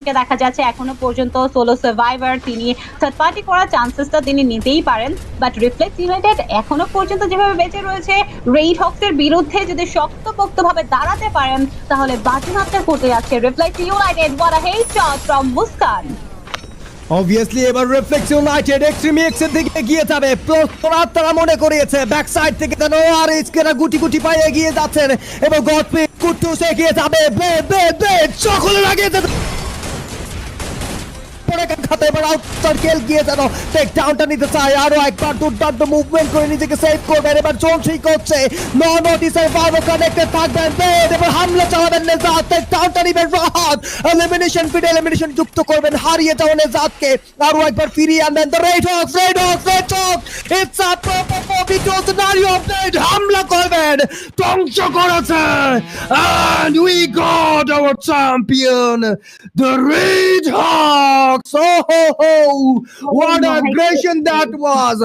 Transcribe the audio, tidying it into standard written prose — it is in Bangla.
কে দেখা যাচ্ছে এখনো পর্যন্ত সোলো সার্ভাইভার, তিনি থার্ড পার্টি করার চান্সেসটা তিনি নিতেই পারেন। বাট রিফ্লেক্স ইউনাইটেড এখনো পর্যন্ত যেভাবে বেঁচে রয়েছে, রেইড হক্সের বিরুদ্ধে যদি শক্তপোক্তভাবে দাঁড়াতে পারেন, তাহলে বাজিমাতটা করতে যাচ্ছে reflex United. What a headshot from Muskan. Obviously এবার রিফ্লেক্স ইউনাইটেড এক্সট্রিম এক্স এর দিকে এগিয়ে যাবে। তারা মনে করিয়েছে ব্যাক সাইড থেকে যেন আর এসকেরা গুটি গুটি পায়ে এগিয়ে যাচ্ছেন এবং গডপি কুট্টুস এগিয়ে যাবে। সকলের আগে যেতে খাতে এবার আউটসাইড খেল গিয়ে যেন টেক ডাউনটা নিতে চায়। আরো একবার দুর্দান্ত মুভমেন্ট করে নিজেকে সেভ করবেন। এবার জোন ঠিক হচ্ছে, নন ওডিসাই ফাইভ কানেক্টেড থাকবেন। এবার হামলা চালাবেন নেজাত, টেক ডাউনটা নিবেন রাহাত, এলিমিনেশন ফিড এলিমিনেশন যুক্ত করবেন হারিয়ে যাওয়া নেজাতকে। আরো একবার ফিরিয়ে আনবেন the red Hawks. It's a proper video scenario update. হামলা করবেন, ধ্বংস করেছে, and we got our champion the Red Hawks. Oh, what my aggression that was.